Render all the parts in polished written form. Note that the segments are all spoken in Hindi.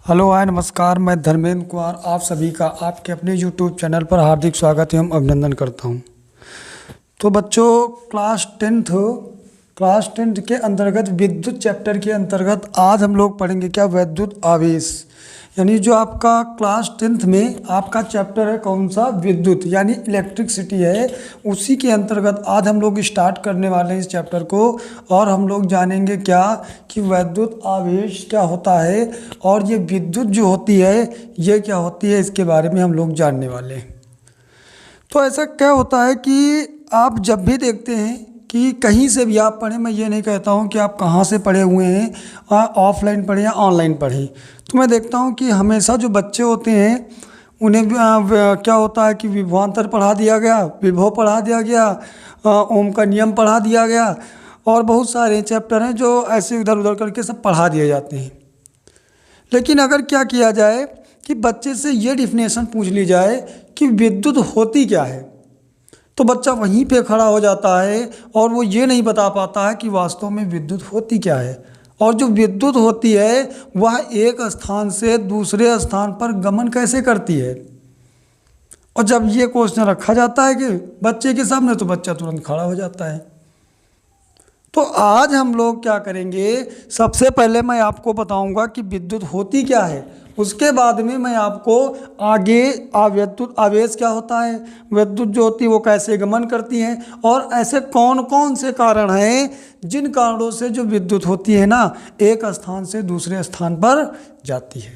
हेलो हाय नमस्कार। मैं धर्मेंद्र कुमार आप सभी का आपके अपने यूट्यूब चैनल पर हार्दिक स्वागत एवं अभिनंदन करता हूं। तो बच्चों क्लास टेंथ के अंतर्गत विद्युत चैप्टर के अंतर्गत आज हम लोग पढ़ेंगे क्या विद्युत आवेश, यानी जो आपका क्लास 10th में आपका चैप्टर है कौन सा, विद्युत यानी इलेक्ट्रिसिटी है। उसी के अंतर्गत आज हम लोग स्टार्ट करने वाले हैं इस चैप्टर को और हम लोग जानेंगे क्या कि विद्युत आवेश क्या होता है और ये विद्युत जो होती है ये क्या होती है, इसके बारे में हम लोग जानने वाले हैं। तो ऐसा क्या होता है कि आप जब भी देखते हैं कि कहीं से भी आप पढ़ें, मैं ये नहीं कहता हूँ कि आप कहाँ से पढ़े हुए हैं, ऑफलाइन पढ़ें या ऑनलाइन पढ़ें, तो मैं देखता हूँ कि हमेशा जो बच्चे होते हैं उन्हें क्या होता है कि विभवांतर पढ़ा दिया गया, विभव पढ़ा दिया गया, ओम का नियम पढ़ा दिया गया और बहुत सारे चैप्टर हैं जो ऐसे इधर उधर करके सब पढ़ा दिए जाते हैं। लेकिन अगर क्या किया जाए कि बच्चे से ये डिफिनेशन पूछ ली जाए कि विद्युत होती क्या है, तो बच्चा वहीं पे खड़ा हो जाता है और वो ये नहीं बता पाता है कि वास्तव में विद्युत होती क्या है। और जो विद्युत होती है वह एक स्थान से दूसरे स्थान पर गमन कैसे करती है। और जब ये क्वेश्चन रखा जाता है कि बच्चे के सामने, तो बच्चा तुरंत खड़ा हो जाता है। तो आज हम लोग क्या करेंगे, सबसे पहले मैं आपको बताऊंगा कि विद्युत होती क्या है, उसके बाद में मैं आपको आगे विद्युत आवेश क्या होता है, विद्युत जो होती है वो कैसे गमन करती हैं और ऐसे कौन कौन से कारण हैं जिन कारणों से जो विद्युत होती है ना एक स्थान से दूसरे स्थान पर जाती है।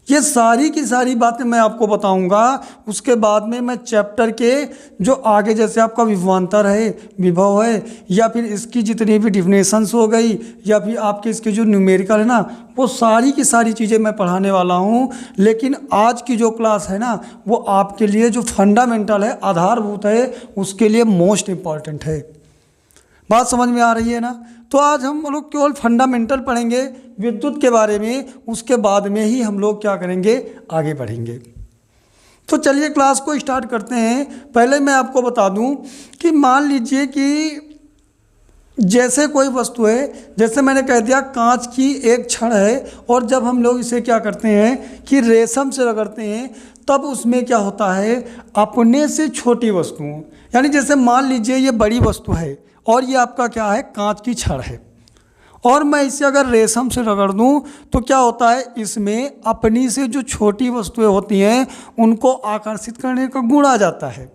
ये सारी की सारी बातें मैं आपको बताऊंगा। उसके बाद में मैं चैप्टर के जो आगे जैसे आपका विभवांतर है, विभव है, या फिर इसकी जितनी भी डिफिनेशंस हो गई, या फिर आपके इसके जो न्यूमेरिकल है ना, वो सारी की सारी चीज़ें मैं पढ़ाने वाला हूँ। लेकिन आज की जो क्लास है ना वो आपके लिए जो फंडामेंटल है, आधारभूत है, उसके लिए मोस्ट इम्पॉर्टेंट है। बात समझ में आ रही है ना। तो आज हम लोग केवल फंडामेंटल पढ़ेंगे विद्युत के बारे में, उसके बाद में ही हम लोग क्या करेंगे, आगे बढ़ेंगे। तो चलिए क्लास को स्टार्ट करते हैं। पहले मैं आपको बता दूं कि मान लीजिए कि जैसे कोई वस्तु है, जैसे मैंने कह दिया कांच की एक छड़ है और जब हम लोग इसे क्या करते हैं कि रेशम से रगड़ते हैं तब उसमें क्या होता है, अपने से छोटी वस्तुओं, यानी जैसे मान लीजिए ये बड़ी वस्तु है और ये आपका क्या है, कांच की छड़ है, और मैं इसे अगर रेशम से रगड़ दूं तो क्या होता है, इसमें अपनी से जो छोटी वस्तुएं होती हैं उनको आकर्षित करने का गुण आ जाता है।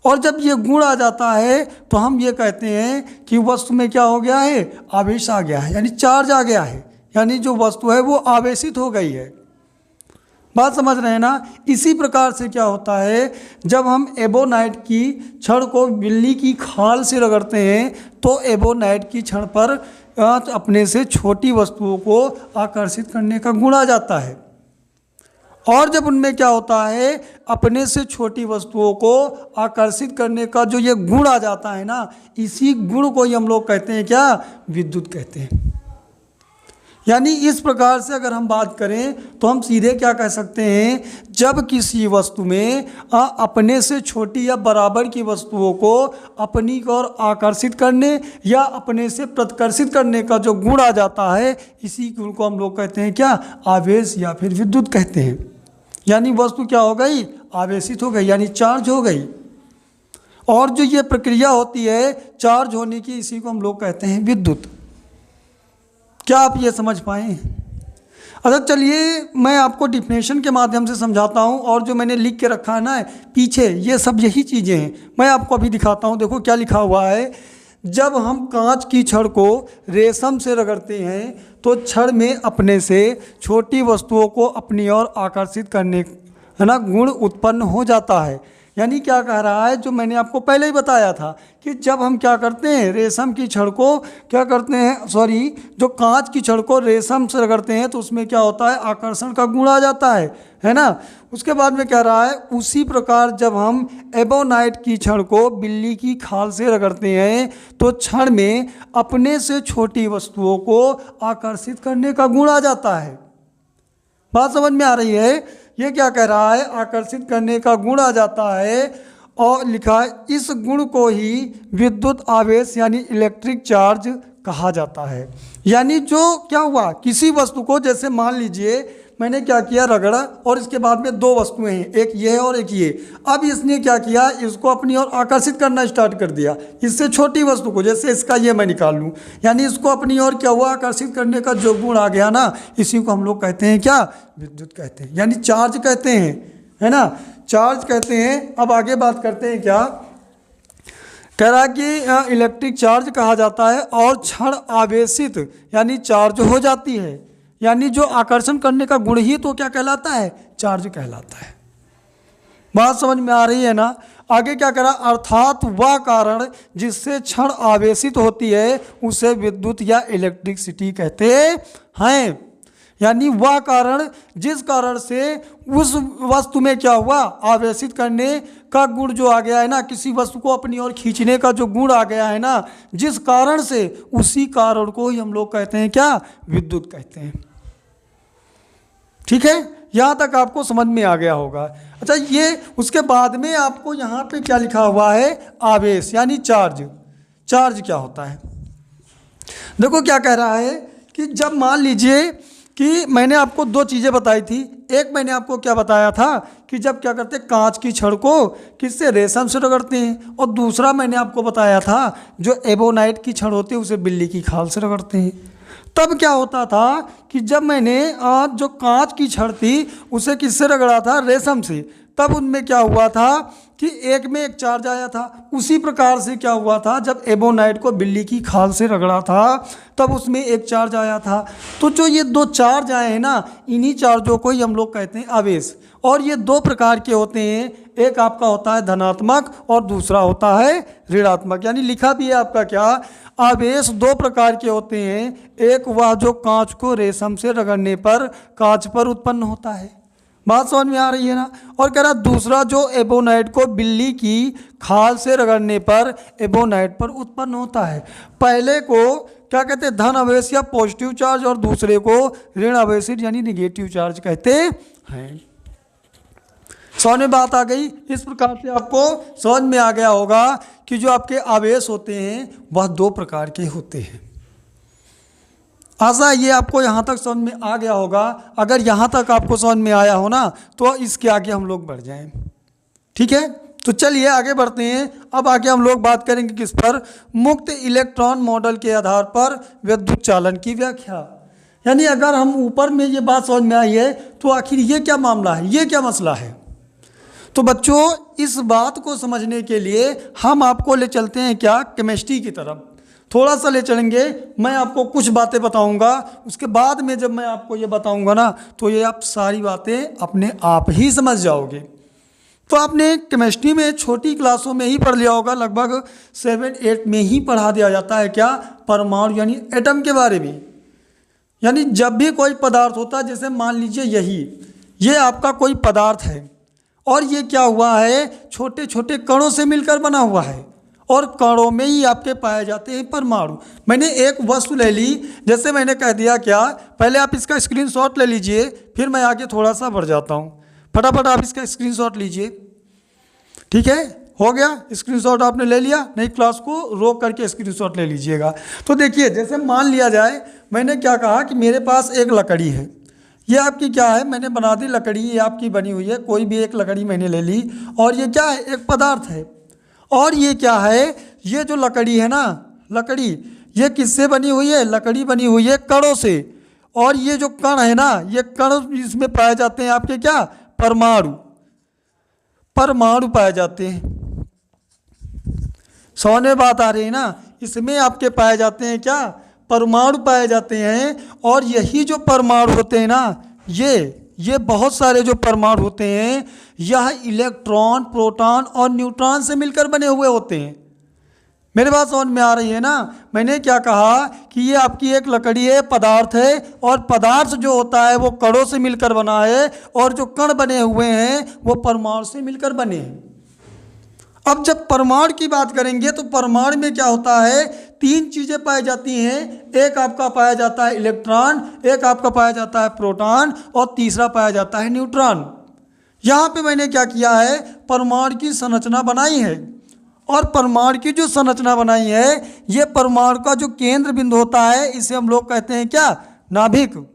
और जब ये गुण आ जाता है तो हम ये कहते हैं कि वस्तु में क्या हो गया है, आवेश आ गया है, यानी चार्ज आ गया है, यानी जो वस्तु है वो आवेशित हो गई है। बात समझ रहे हैं ना। इसी प्रकार से क्या होता है, जब हम एबोनाइट की छड़ को बिल्ली की खाल से रगड़ते हैं तो एबोनाइट की छड़ पर अपने से छोटी वस्तुओं को आकर्षित करने का गुण आ जाता है। और जब उनमें क्या होता है, अपने से छोटी वस्तुओं को आकर्षित करने का जो ये गुण आ जाता है ना, इसी गुण को ही हम लोग कहते हैं क्या, विद्युत कहते हैं। यानी इस प्रकार से अगर हम बात करें तो हम सीधे क्या कह सकते हैं, जब किसी वस्तु में अपने से छोटी या बराबर की वस्तुओं को अपनी ओर आकर्षित करने या अपने से प्रतिकर्षित करने का जो गुण आ जाता है, इसी गुण को हम लोग कहते हैं क्या, आवेश या फिर विद्युत कहते हैं। यानी वस्तु क्या हो गई, आवेशित हो गई, यानी चार्ज हो गई। और जो ये प्रक्रिया होती है चार्ज होने की, इसी को हम लोग कहते हैं विद्युत। क्या आप ये समझ पाए? अच्छा चलिए मैं आपको डिफिनेशन के माध्यम से समझाता हूँ, और जो मैंने लिख के रखा है ना पीछे, ये सब यही चीज़ें हैं। मैं आपको अभी दिखाता हूँ, देखो क्या लिखा हुआ है। जब हम कांच की छड़ को रेशम से रगड़ते हैं तो छड़ में अपने से छोटी वस्तुओं को अपनी ओर आकर्षित करने है ना गुण उत्पन्न हो जाता है। यानी क्या कह रहा है, जो मैंने आपको पहले ही बताया था कि जब हम क्या करते हैं, रेशम की छड़ को क्या करते हैं, जो कांच की छड़ को रेशम से रगड़ते हैं तो उसमें क्या होता है, आकर्षण का गुण आ जाता है ना। उसके बाद में कह रहा है, उसी प्रकार जब हम एबोनाइट की छड़ को बिल्ली की खाल से रगड़ते हैं तो छड़ में अपने से छोटी वस्तुओं को आकर्षित करने का गुण आ जाता है। बात समझ में आ रही है। ये क्या कह रहा है, आकर्षित करने का गुण आ जाता है। और लिखा है इस गुण को ही विद्युत आवेश यानी इलेक्ट्रिक चार्ज कहा जाता है। यानी जो क्या हुआ, किसी वस्तु को, जैसे मान लीजिए मैंने क्या किया, रगड़ा, और इसके बाद में दो वस्तुएं हैं, एक ये है और एक ये। अब इसने क्या किया, इसको अपनी ओर आकर्षित करना स्टार्ट कर दिया। इससे छोटी वस्तु को, जैसे इसका ये मैं निकाल लूँ, यानी इसको अपनी ओर क्या हुआ, आकर्षित करने का जो गुण आ गया ना, इसी को हम लोग कहते हैं क्या, विद्युत कहते हैं, यानी चार्ज कहते हैं, है ना, चार्ज कहते हैं। अब आगे बात करते हैं, क्या कह रहा कि इलेक्ट्रिक चार्ज कहा जाता है और क्षण आवेशित यानी चार्ज हो जाती है, यानी जो आकर्षण करने का गुण ही तो क्या कहलाता है, चार्ज कहलाता है। बात समझ में आ रही है ना। आगे क्या करा, अर्थात वह कारण जिससे क्षण आवेशित होती है उसे विद्युत या इलेक्ट्रिसिटी कहते हैं। यानी वह कारण जिस कारण से उस वस्तु में क्या हुआ, आवेशित करने का गुण जो आ गया है ना, किसी वस्तु को अपनी ओर खींचने का जो गुण आ गया है ना, जिस कारण से, उसी कारण को ही हम लोग कहते हैं क्या, विद्युत कहते हैं। ठीक है, यहाँ तक आपको समझ में आ गया होगा। अच्छा, ये उसके बाद में आपको यहाँ पे क्या लिखा हुआ है, आवेश यानी चार्ज। चार्ज क्या होता है, देखो क्या कह रहा है कि जब मान लीजिए कि मैंने आपको दो चीज़ें बताई थी। एक मैंने आपको क्या बताया था कि जब क्या करते हैं, कांच की छड़ को किससे, रेशम से रगड़ते हैं, और दूसरा मैंने आपको बताया था जो एबोनाइट की छड़ होती है उसे बिल्ली की खाल से रगड़ते हैं। तब क्या होता था कि जब मैंने जो कांच की छड़ थी उसे किससे रगड़ा था, रेशम से, तब उनमें क्या हुआ था कि एक में एक चार्ज आया था। उसी प्रकार से क्या हुआ था, जब एबोनाइट को बिल्ली की खाल से रगड़ा था तब उसमें एक चार्ज आया था। तो जो ये दो चार्ज आए हैं ना, इन्हीं चार्जों को ही हम लोग कहते हैं आवेश। और ये दो प्रकार के होते हैं, एक आपका होता है धनात्मक और दूसरा होता है ऋणात्मक। यानी लिखा भी है आपका क्या, आवेश दो प्रकार के होते हैं, एक वह जो कांच को रेशम से रगड़ने पर कांच पर उत्पन्न होता है, बात समझ में आ रही है ना, और कह रहा दूसरा जो एबोनाइट को बिल्ली की खाल से रगड़ने पर एबोनाइट पर उत्पन्न होता है। पहले को क्या कहते हैं, धन आवेश या पॉजिटिव चार्ज, और दूसरे को ऋण आवेशित यानी निगेटिव चार्ज कहते हैं। समझ में बात आ गई। इस प्रकार से आपको समझ में आ गया होगा कि जो आपके आवेश होते हैं वह दो प्रकार के होते हैं। आशा ये आपको यहाँ तक समझ में आ गया होगा। अगर यहाँ तक आपको समझ में आया हो ना, तो इसके आगे हम लोग बढ़ जाएं। ठीक है, तो चलिए आगे बढ़ते हैं। अब आगे हम लोग बात करेंगे किस पर, मुक्त इलेक्ट्रॉन मॉडल के आधार पर विद्युत चालन की व्याख्या। यानी अगर हम ऊपर में ये बात समझ में आई है तो आखिर ये क्या मामला है, ये क्या मसला है। तो बच्चों, इस बात को समझने के लिए हम आपको ले चलते हैं क्या, केमिस्ट्री की तरफ थोड़ा सा ले चलेंगे। मैं आपको कुछ बातें बताऊंगा, उसके बाद में जब मैं आपको ये बताऊंगा ना, तो ये आप सारी बातें अपने आप ही समझ जाओगे। तो आपने केमिस्ट्री में छोटी क्लासों में ही पढ़ लिया होगा, लगभग 7-8 में ही पढ़ा दिया जाता है क्या, परमाणु यानी एटम के बारे में। यानी जब भी कोई पदार्थ होता है, जैसे मान लीजिए ये आपका कोई पदार्थ है और ये क्या हुआ है, छोटे छोटे कणों से मिलकर बना हुआ है, और कणों में ही आपके पाए जाते हैं परमाणु। मैंने एक वस्तु ले ली, जैसे मैंने कह दिया क्या, पहले आप इसका स्क्रीनशॉट ले लीजिए, फिर मैं आगे थोड़ा सा बढ़ जाता हूँ। फटाफट आप इसका स्क्रीनशॉट लीजिए। ठीक है, हो गया, स्क्रीनशॉट आपने ले लिया, नहीं क्लास को रोक करके स्क्रीनशॉट ले लीजिएगा। तो देखिए, जैसे मान लिया जाए मैंने क्या कहा कि मेरे पास एक लकड़ी है, ये आपकी क्या है, मैंने बना दी लकड़ी, ये आपकी बनी हुई है, कोई भी एक लकड़ी मैंने ले ली, और ये क्या है, एक पदार्थ है। और ये क्या है, ये जो लकड़ी है ना, लकड़ी ये किससे बनी हुई है, लकड़ी बनी हुई है कणों से। और ये जो कण है ना, ये कण इसमें पाए जाते हैं आपके क्या, परमाणु, परमाणु पाए जाते हैं। समझ में बात आ रही है ना, इसमें आपके पाए जाते हैं क्या, परमाणु पाए जाते हैं। और यही जो परमाणु होते हैं ना, ये बहुत सारे जो परमाणु होते हैं, यह इलेक्ट्रॉन, प्रोटॉन और न्यूट्रॉन से मिलकर बने हुए होते हैं। मेरी बात समझ में आ रही है ना। मैंने क्या कहा कि ये आपकी एक लकड़ी है, पदार्थ है, और पदार्थ जो होता है वो कणों से मिलकर बना है, और जो कण बने हुए हैं वो परमाणु से मिलकर बने हैं। अब जब परमाणु की बात करेंगे तो परमाणु में क्या होता है, 3 चीज़ें पाई जाती हैं। एक आपका पाया जाता है इलेक्ट्रॉन, एक आपका पाया जाता है प्रोटॉन, और तीसरा पाया जाता है न्यूट्रॉन। यहाँ पे मैंने क्या किया है, परमाणु की संरचना बनाई है। और परमाणु की जो संरचना बनाई है, ये परमाणु का जो केंद्र बिंदु होता है इसे हम लोग कहते हैं क्या, नाभिक।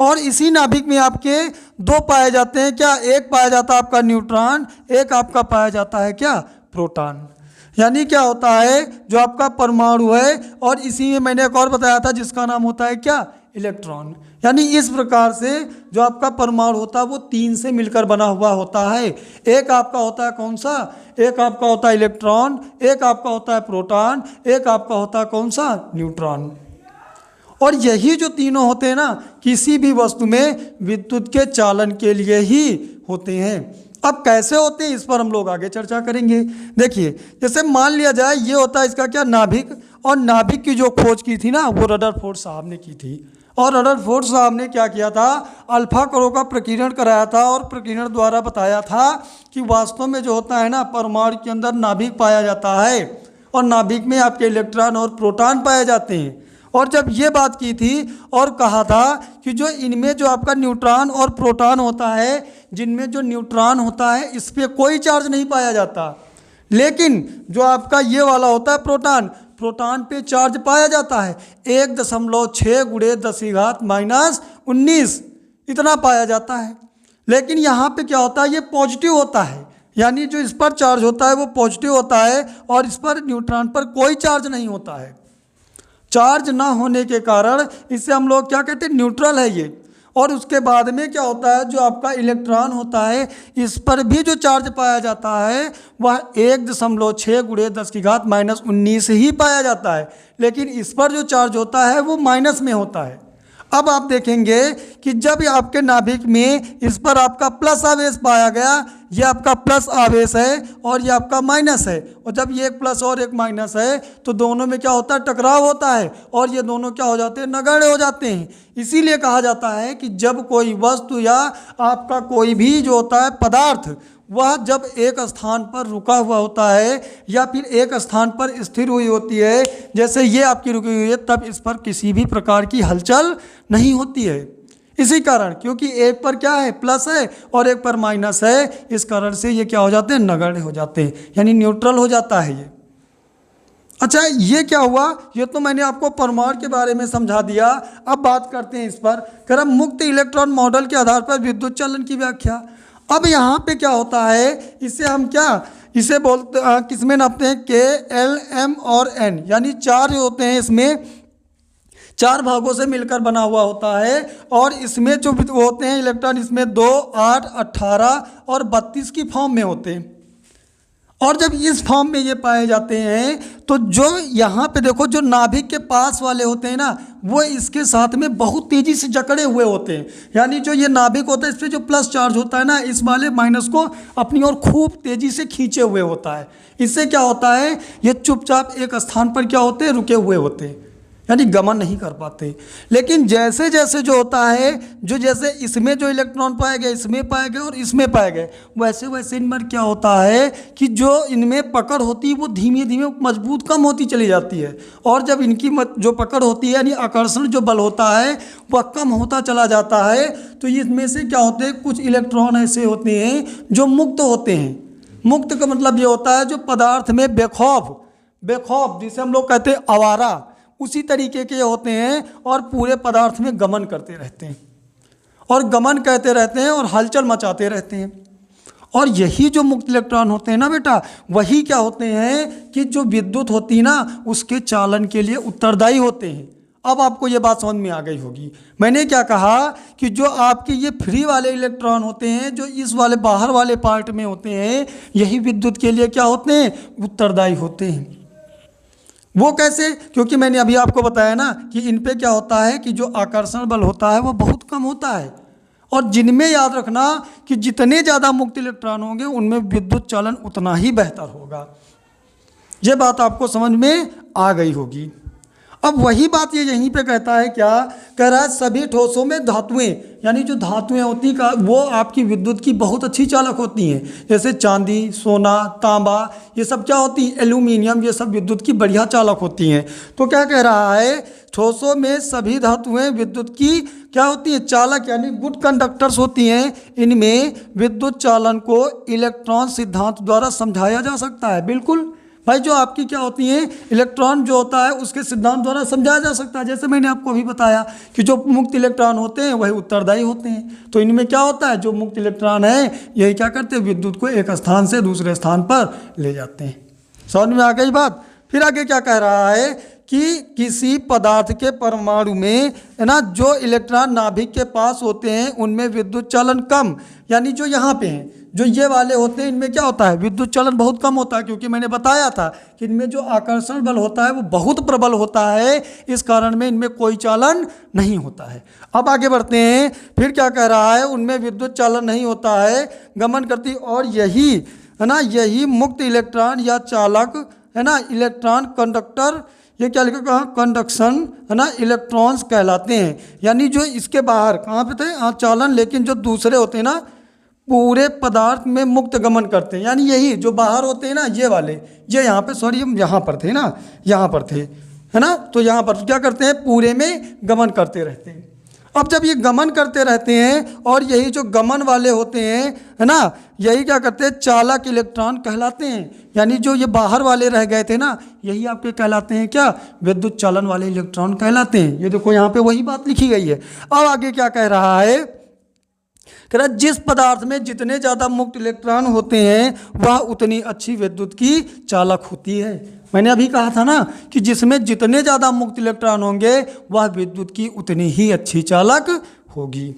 और इसी नाभिक में आपके दो पाए जाते हैं क्या, एक पाया जाता है आपका न्यूट्रॉन, एक आपका पाया जाता है क्या, प्रोटॉन। यानी क्या होता है, जो आपका परमाणु है और इसी में मैंने एक और बताया था जिसका नाम होता है क्या, इलेक्ट्रॉन। यानी इस प्रकार से जो आपका परमाणु होता है वो तीन से मिलकर बना हुआ होता है। एक आपका होता है कौन सा, एक आपका होता है इलेक्ट्रॉन, एक आपका होता है प्रोटॉन, एक आपका होता है कौन सा, न्यूट्रॉन। और यही जो तीनों होते हैं ना, किसी भी वस्तु में विद्युत के चालन के लिए ही होते हैं। अब कैसे होते हैं इस पर हम लोग आगे चर्चा करेंगे। देखिए, जैसे मान लिया जाए ये होता है इसका क्या, नाभिक। और नाभिक की जो खोज की थी ना वो रदरफोर्ड साहब ने की थी। और रदरफोर्ड साहब ने क्या किया था, अल्फा कणों का प्रकीर्णन कराया था और प्रकीर्णन द्वारा बताया था कि वास्तव में जो होता है ना, परमाणु के अंदर नाभिक पाया जाता है और नाभिक में आपके इलेक्ट्रॉन और प्रोटॉन पाए जाते हैं। और जब ये बात की थी और कहा था कि जो इनमें जो आपका न्यूट्रॉन और प्रोटॉन होता है, जिनमें जो न्यूट्रॉन होता है इस पर कोई चार्ज नहीं पाया जाता, लेकिन जो आपका ये वाला होता है प्रोटॉन, प्रोटॉन पे चार्ज पाया जाता है 1.6 × 10⁻⁻19 इतना पाया जाता है। लेकिन यहाँ पे क्या होता है, ये पॉजिटिव होता है, यानी जो इस पर चार्ज होता है वो पॉजिटिव होता है और इस पर न्यूट्रॉन पर कोई चार्ज नहीं होता है। चार्ज ना होने के कारण इसे हम लोग क्या कहते हैं, न्यूट्रल है ये। और उसके बाद में क्या होता है, जो आपका इलेक्ट्रॉन होता है इस पर भी जो चार्ज पाया जाता है वह 1.6 × 10⁻⁻19 ही पाया जाता है, लेकिन इस पर जो चार्ज होता है वो माइनस में होता है। अब आप देखेंगे कि जब आपके नाभिक में इस पर आपका प्लस आवेश पाया गया, ये आपका प्लस आवेश है और ये आपका माइनस है, और जब ये एक प्लस और एक माइनस है तो दोनों में क्या होता है, टकराव होता है और ये दोनों क्या हो जाते हैं, नगण्य हो जाते हैं। इसीलिए कहा जाता है कि जब कोई वस्तु या आपका कोई भी जो होता है पदार्थ, वह जब एक स्थान पर रुका हुआ होता है या फिर एक स्थान पर स्थिर हुई होती है, जैसे ये आपकी रुकी हुई है, तब इस पर किसी भी प्रकार की हलचल नहीं होती है। इसी कारण, क्योंकि एक पर क्या है, प्लस है और एक पर माइनस है, इस कारण से ये क्या हो जाते हैं, नगण्य हो जाते हैं, यानी न्यूट्रल हो जाता है ये। अच्छा, ये क्या हुआ, ये तो मैंने आपको परमाणु के बारे में समझा दिया। अब बात करते हैं इस पर, कर मुक्त इलेक्ट्रॉन मॉडल के आधार पर विद्युत चालन की व्याख्या। अब यहाँ पे क्या होता है, इसे हम क्या, इसे बोलते किसमें नापते हैं, K, L, M और N, यानी चार जो होते हैं इसमें 4 भागों से मिलकर बना हुआ होता है। और इसमें जो होते हैं इलेक्ट्रॉन, इसमें 2, 8, 18 और 32 की फॉर्म में होते हैं। और जब इस फॉर्म में ये पाए जाते हैं तो जो यहाँ पे देखो, जो नाभिक के पास वाले होते हैं ना, वो इसके साथ में बहुत तेज़ी से जकड़े हुए होते हैं। यानी जो ये नाभिक होता है इस पर जो प्लस चार्ज होता है ना, इस वाले माइनस को अपनी ओर खूब तेज़ी से खींचे हुए होता है। इससे क्या होता है, ये चुपचाप एक स्थान पर क्या होते हैं, रुके हुए होते हैं, यानी गमन नहीं कर पाते। लेकिन जैसे जैसे जो होता है, जो जैसे इसमें जो इलेक्ट्रॉन पाए गए, इसमें पाए गए और इसमें पाए गए, वैसे वैसे इन पर क्या होता है कि जो इनमें पकड़ होती है वो धीमे धीमे मजबूत कम होती चली जाती है। और जब इनकी जो पकड़ होती है, यानी आकर्षण जो बल होता है वह कम होता चला जाता है। तो इसमें से क्या होते हैं, कुछ इलेक्ट्रॉन ऐसे होते हैं जो मुक्त होते हैं। मुक्त का मतलब ये होता है जो पदार्थ में बेखौफ जिसे हम लोग कहते हैं आवारा, उसी तरीके के होते हैं और पूरे पदार्थ में गमन करते रहते हैं और गमन करते रहते हैं और हलचल मचाते रहते हैं। और यही जो मुक्त इलेक्ट्रॉन होते हैं ना बेटा, वही क्या होते हैं कि जो विद्युत होती है ना उसके चालन के लिए उत्तरदायी होते हैं। अब आपको ये बात समझ में आ गई होगी। मैंने क्या कहा कि जो आपके ये फ्री वाले इलेक्ट्रॉन होते हैं, जो इस वाले बाहर वाले पार्ट में होते हैं, यही विद्युत के लिए क्या होते हैं, उत्तरदायी होते हैं। वो कैसे, क्योंकि मैंने अभी आपको बताया ना कि इन पे क्या होता है कि जो आकर्षण बल होता है वो बहुत कम होता है। और जिनमें याद रखना कि जितने ज़्यादा मुक्त इलेक्ट्रॉन होंगे उनमें विद्युत चालन उतना ही बेहतर होगा। ये बात आपको समझ में आ गई होगी। अब वही बात ये यहीं पे कहता है, क्या कह रहा है, सभी ठोसों में धातुएं, यानी जो धातुएं होती का वो आपकी विद्युत की बहुत अच्छी चालक होती हैं। जैसे चांदी, सोना, तांबा, ये सब क्या होती हैं, एल्यूमिनियम, ये सब विद्युत की बढ़िया चालक होती हैं। तो क्या कह रहा है, ठोसों में सभी धातुएं विद्युत की क्या होती है, चालक, यानी गुड कंडक्टर्स होती हैं। इनमें विद्युत चालन को इलेक्ट्रॉन सिद्धांत द्वारा समझाया जा सकता है। बिल्कुल भाई, जो आपकी क्या होती हैं, इलेक्ट्रॉन जो होता है उसके सिद्धांत द्वारा समझाया जा सकता है। जैसे मैंने आपको अभी बताया कि जो मुक्त इलेक्ट्रॉन होते हैं वही उत्तरदायी होते हैं। तो इनमें क्या होता है, जो मुक्त इलेक्ट्रॉन है यही क्या करते हैं, विद्युत को एक स्थान से दूसरे स्थान पर ले जाते हैं। समझ में आ गई बात। फिर आगे क्या कह रहा है कि किसी पदार्थ के परमाणु में है ना, जो इलेक्ट्रॉन नाभिक के पास होते हैं उनमें विद्युत चालन कम, यानी जो यहाँ पे हैं, जो ये वाले होते हैं, इनमें क्या होता है, विद्युत चालन बहुत कम होता है। क्योंकि मैंने बताया था कि इनमें जो आकर्षण बल होता है वो बहुत प्रबल होता है, इस कारण में इनमें कोई चालन नहीं होता है। अब आगे बढ़ते हैं, फिर क्या कह रहा है, उनमें विद्युत चालन नहीं होता है, गमन करती, और यही है ना, यही मुक्त इलेक्ट्रॉन या चालक है ना, इलेक्ट्रॉन कंडक्टर, ये क्या लिखा, कहाँ, कंडक्शन है ना, इलेक्ट्रॉन्स कहलाते हैं। यानी जो इसके बाहर कहाँ पे थे, हाँ चालन, लेकिन जो दूसरे होते हैं ना पूरे पदार्थ में मुक्त गमन करते हैं। यानी यही जो बाहर होते हैं ना, ये वाले, ये यहाँ पे, सॉरी हम यहाँ पर थे ना, यहाँ पर थे है ना, तो यहाँ पर क्या करते हैं, पूरे में गमन करते रहते हैं। अब जब ये गमन करते रहते हैं और यही जो गमन वाले होते हैं है ना, यही क्या करते हैं, चालक इलेक्ट्रॉन कहलाते हैं। यानी जो ये बाहर वाले रह गए थे ना, यही आपके कहलाते हैं क्या, विद्युत चालन वाले इलेक्ट्रॉन कहलाते हैं। ये देखो यहाँ पे वही बात लिखी गई है। अब आगे क्या कह रहा है, कह रहा जिस पदार्थ में जितने ज़्यादा मुक्त इलेक्ट्रॉन होते हैं वह उतनी अच्छी विद्युत की चालक होती है। मैंने अभी कहा था ना कि जिसमें जितने ज़्यादा मुक्त इलेक्ट्रॉन होंगे वह विद्युत की उतनी ही अच्छी चालक होगी।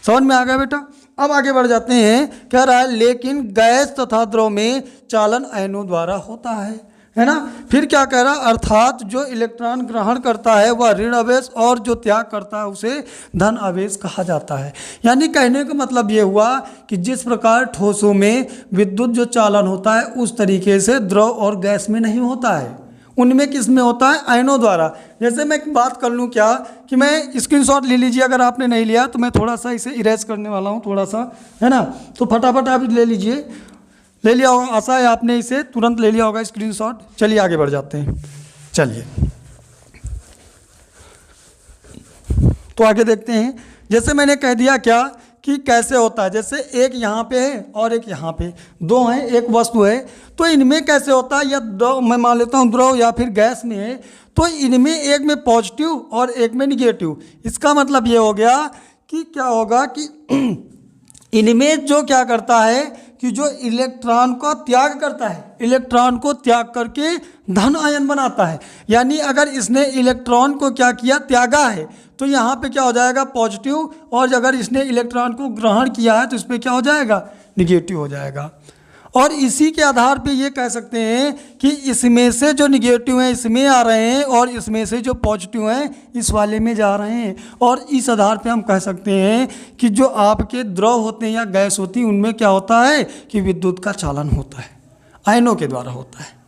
समझ में आ गया बेटा। अब आगे बढ़ जाते हैं, कह रहा है लेकिन गैस तथा द्रव में चालन आयनों द्वारा होता है ना। फिर क्या कह रहा, अर्थात जो इलेक्ट्रॉन ग्रहण करता है वह ऋण आवेश और जो त्याग करता है उसे धन आवेश कहा जाता है। यानी कहने का मतलब ये हुआ कि जिस प्रकार ठोसों में विद्युत जो चालन होता है उस तरीके से द्रव और गैस में नहीं होता है, उनमें किस में होता है, आयनों द्वारा। जैसे मैं एक बात कर लूँ क्या कि मैं स्क्रीनशॉट ले लीजिए, अगर आपने नहीं लिया तो मैं थोड़ा सा इसे इरेज करने वाला हूँ थोड़ा सा, है ना, तो फटाफट आप ले लीजिए। ले लिया होगा, आशा है आपने इसे तुरंत ले लिया होगा स्क्रीनशॉट। चलिए आगे बढ़ जाते हैं। चलिए तो आगे देखते हैं। जैसे मैंने कह दिया क्या कि कैसे होता है, जैसे एक यहाँ पे है और एक यहाँ पे, दो हैं, एक वस्तु है, तो इनमें कैसे होता है, या द्रव, मैं मान लेता हूँ द्रव या फिर गैस में है, तो इनमें एक में पॉजिटिव और एक में निगेटिव। इसका मतलब ये हो गया कि क्या होगा कि इनमें जो क्या करता है कि जो इलेक्ट्रॉन को त्याग करता है, इलेक्ट्रॉन को त्याग करके धन आयन बनाता है। यानी अगर इसने इलेक्ट्रॉन को क्या किया, त्यागा है, तो यहाँ पे क्या हो जाएगा, पॉजिटिव, और अगर इसने इलेक्ट्रॉन को ग्रहण किया है तो इस पर क्या हो जाएगा, निगेटिव हो जाएगा। और इसी के आधार पे ये कह सकते हैं कि इसमें से जो निगेटिव हैं इसमें आ रहे हैं और इसमें से जो पॉजिटिव हैं इस वाले में जा रहे हैं। और इस आधार पे हम कह सकते हैं कि जो आपके द्रव होते हैं या गैस होती है उनमें क्या होता है कि विद्युत का चालन होता है, आयनों के द्वारा होता है।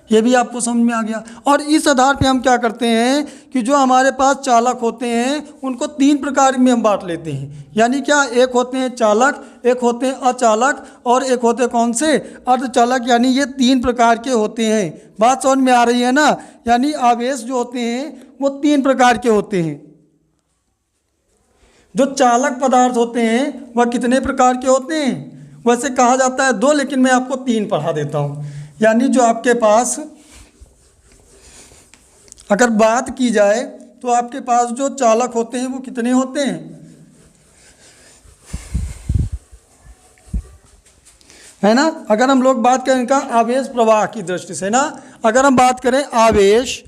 ये भी आपको समझ में आ गया। और इस आधार पे हम क्या करते हैं कि जो हमारे पास चालक होते हैं उनको तीन प्रकार में हम बांट लेते हैं। यानी क्या, एक होते हैं चालक, एक होते हैं अचालक और एक होते कौन से, अर्धचालक। यानी ये तीन प्रकार के होते हैं। बात समझ में आ रही है ना। यानी आवेश जो होते हैं वो तीन प्रकार के होते हैं। जो चालक पदार्थ होते हैं वह कितने प्रकार के होते हैं, वैसे कहा जाता है दो, लेकिन मैं आपको तीन पढ़ा देता हूँ। यानी जो आपके पास अगर बात की जाए तो आपके पास जो चालक होते हैं वो कितने होते हैं, है ना। अगर हम लोग बात करें इनका आवेश प्रवाह की दृष्टि से ना, अगर हम बात करें आवेश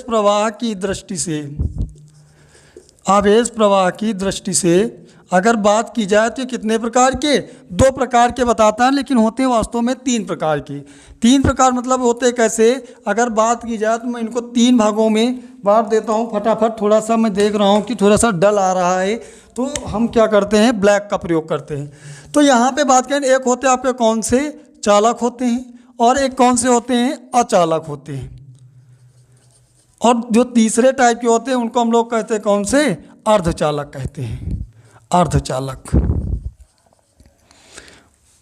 प्रवाह की दृष्टि से, आवेश प्रवाह की दृष्टि से अगर बात की जाए तो कितने प्रकार के, दो प्रकार के बताता है, लेकिन होते हैं वास्तव में तीन प्रकार के। तीन प्रकार मतलब होते कैसे, अगर बात की जाए तो मैं इनको तीन भागों में बांट देता हूँ फटाफट। थोड़ा सा मैं देख रहा हूँ कि थोड़ा सा डल आ रहा है, तो हम क्या करते हैं, ब्लैक का प्रयोग करते हैं। तो यहाँ पे बात करें, एक होते आपके कौन से, चालक होते हैं, और एक कौन से होते हैं, अचालक होते हैं। और जो तीसरे टाइप के होते हैं उनको हम लोग कहते हैं कौन से, अर्धचालक कहते हैं, अर्धचालक।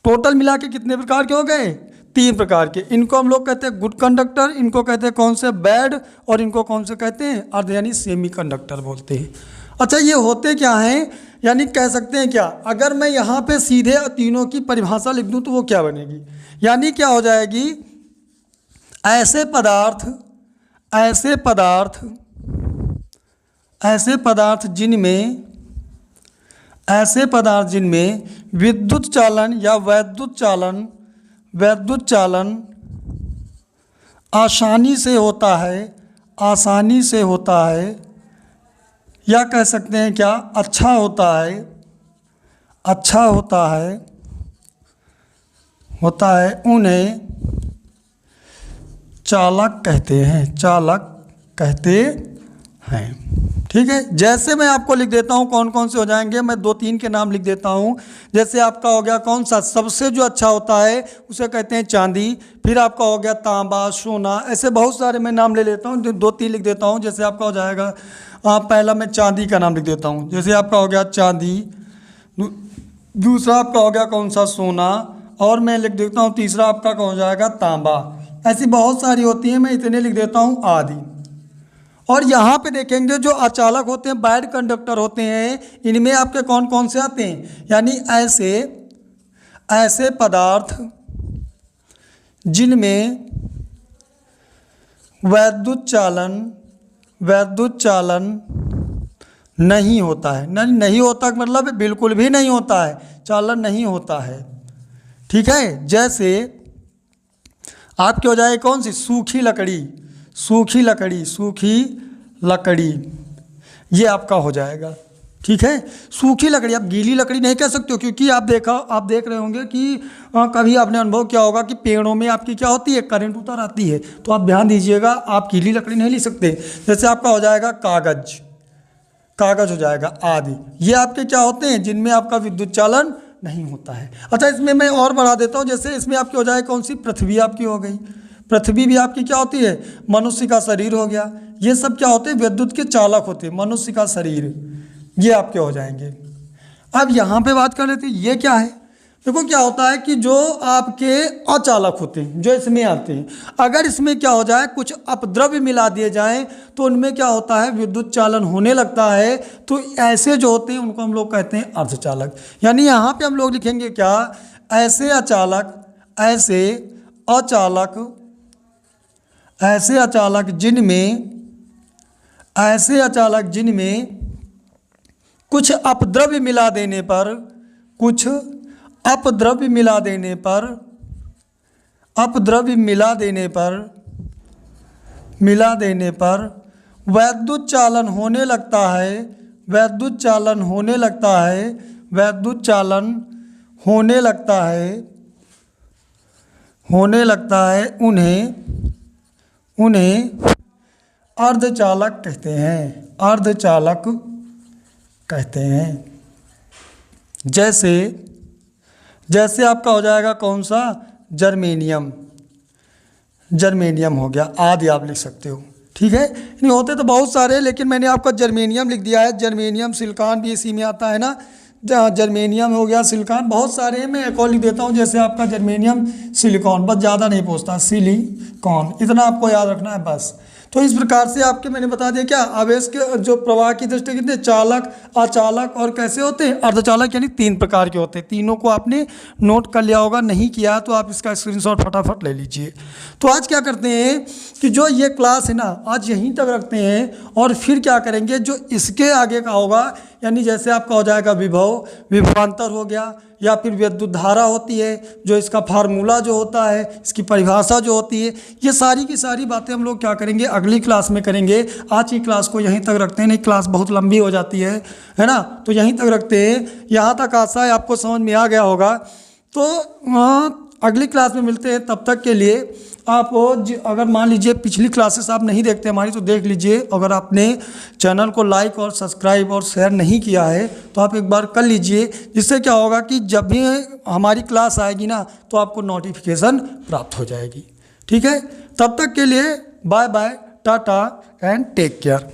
टोटल मिला के कितने प्रकार के हो गए, 3 प्रकार के। इनको हम लोग कहते हैं गुड कंडक्टर, इनको कहते हैं कौन से, बैड, और इनको कौन से कहते हैं, अर्ध यानी सेमी कंडक्टर बोलते हैं। अच्छा, ये होते क्या हैं, यानी कह सकते हैं क्या, अगर मैं यहाँ पे सीधे तीनों की परिभाषा लिख दूँ तो वो क्या बनेगी, यानी क्या हो जाएगी, ऐसे पदार्थ, ऐसे पदार्थ, ऐसे पदार्थ जिनमें, ऐसे पदार्थ जिनमें विद्युत चालन या वैद्युत चालन, वैद्युत चालन आसानी से होता है, आसानी से होता है, या कह सकते हैं क्या, अच्छा होता है, अच्छा होता है, होता है, उन्हें चालक कहते हैं, चालक कहते हैं। ठीक है, जैसे मैं आपको लिख देता हूँ कौन कौन से हो जाएंगे, मैं 2-3 के नाम लिख देता हूँ। जैसे आपका हो गया कौन सा, सबसे जो अच्छा होता है उसे कहते हैं चांदी, फिर आपका हो गया तांबा, सोना, ऐसे बहुत सारे मैं नाम ले लेता हूँ, 2-3 लिख देता हूँ। जैसे आपका हो जाएगा, पहला मैं चांदी का नाम लिख देता हूँ, जैसे आपका हो गया चांदी, दूसरा आपका हो गया कौन सा, सोना, और मैं लिख देता हूँ तीसरा आपका कौन हो जाएगा, तांबा। ऐसी बहुत सारी होती हैं, मैं इतने लिख देता हूँ, आदि। और यहाँ पे देखेंगे जो अचालक होते हैं, बैड कंडक्टर होते हैं, इनमें आपके कौन कौन से आते हैं, यानी ऐसे, ऐसे पदार्थ जिनमें वैद्युत चालन, वैद्युत चालन नहीं होता है, नहीं होता मतलब बिल्कुल भी नहीं होता है, चालन नहीं होता है। ठीक है, जैसे आपके हो जाए कौन सी, सूखी लकड़ी, सूखी लकड़ी, सूखी लकड़ी, ये आपका हो जाएगा। ठीक है, सूखी लकड़ी, आप गीली लकड़ी नहीं कह सकते हो, क्योंकि आप देख रहे होंगे कि कभी आपने अनुभव क्या होगा कि पेड़ों में आपकी क्या होती है, करंट उतर आती है, तो आप ध्यान दीजिएगा, आप गीली लकड़ी नहीं ले सकते। जैसे आपका हो जाएगा कागज, कागज हो जाएगा, आदि, ये आपके क्या होते हैं, जिनमें आपका विद्युत चालन नहीं होता है। अच्छा, इसमें मैं और बढ़ा देता हूँ, जैसे इसमें आपकी हो जाए कौन सी, पृथ्वी आपकी हो गई, पृथ्वी भी आपकी क्या होती है, मनुष्य का शरीर हो गया, ये सब क्या होते हैं, विद्युत के चालक होते हैं, मनुष्य का शरीर, ये आपके हो जाएंगे। अब यहाँ पे बात कर लेते हैं, ये क्या है, देखो क्या होता है कि जो आपके अचालक होते हैं, जो इसमें आते हैं, अगर इसमें क्या हो जाए, कुछ अपद्रव्य मिला दिए जाएं तो उनमें क्या होता है, विद्युत चालन होने लगता है। तो ऐसे जो होते हैं उनको हम लोग कहते हैं अर्धचालक। यानी यहाँ पे हम लोग लिखेंगे क्या, ऐसे अचालक, ऐसे अचालक, ऐसे अचालक जिनमें, ऐसे अचालक जिनमें कुछ अपद्रव्य मिला देने पर, कुछ अपद्रव्य मिला देने पर, अपद्रव्य मिला देने पर, मिला देने पर वैद्युत चालन होने लगता है, वैद्युत चालन होने लगता है, वैद्युत चालन होने लगता है, होने लगता है, उन्हें अर्धचालक कहते हैं, अर्धचालक कहते हैं। जैसे आपका हो जाएगा कौन सा, जर्मेनियम, जर्मेनियम हो गया, आदि आप लिख सकते हो। ठीक है, नहीं होते तो बहुत सारे, लेकिन मैंने आपका जर्मेनियम लिख दिया है। जर्मेनियम, सिलिकॉन भी इसी में आता है ना, जर्मेनियम हो गया, सिलिकॉन, बहुत सारे हैं, मैं एक और लिख देता हूँ, जैसे आपका जर्मेनियम, सिलिकॉन, बस ज़्यादा नहीं पूछता, सिलिकॉन, इतना आपको याद रखना है बस। तो इस प्रकार से आपके मैंने बता दिया क्या, आवेश के जो प्रवाह की दृष्टि कितने, चालक, अचालक और कैसे होते हैं, अर्धचालक, यानी 3 प्रकार के होते हैं। तीनों को आपने नोट कर लिया होगा, नहीं किया तो आप इसका स्क्रीनशॉट फटाफट ले लीजिए। तो आज क्या करते हैं कि जो ये क्लास है ना, आज यहीं तक रखते हैं, और फिर क्या करेंगे, जो इसके आगे का होगा, यानी जैसे आपका हो जाएगा विभव, विभवांतर हो गया, या फिर विद्युत धारा होती है, जो इसका फार्मूला जो होता है, इसकी परिभाषा जो होती है, ये सारी की सारी बातें हम लोग क्या करेंगे, अगली क्लास में करेंगे। आज की क्लास को यहीं तक रखते हैं, नहीं क्लास बहुत लंबी हो जाती है ना, तो यहीं तक रखते हैं। यहाँ तक आशा है आपको समझ में आ गया होगा। तो अगली क्लास में मिलते हैं, तब तक के लिए आप अगर मान लीजिए पिछली क्लासेस आप नहीं देखते हमारी तो देख लीजिए। अगर आपने चैनल को लाइक और सब्सक्राइब और शेयर नहीं किया है तो आप एक बार कर लीजिए, जिससे क्या होगा कि जब भी हमारी क्लास आएगी ना तो आपको नोटिफिकेशन प्राप्त हो जाएगी। ठीक है, तब तक के लिए bye bye, tata and take care.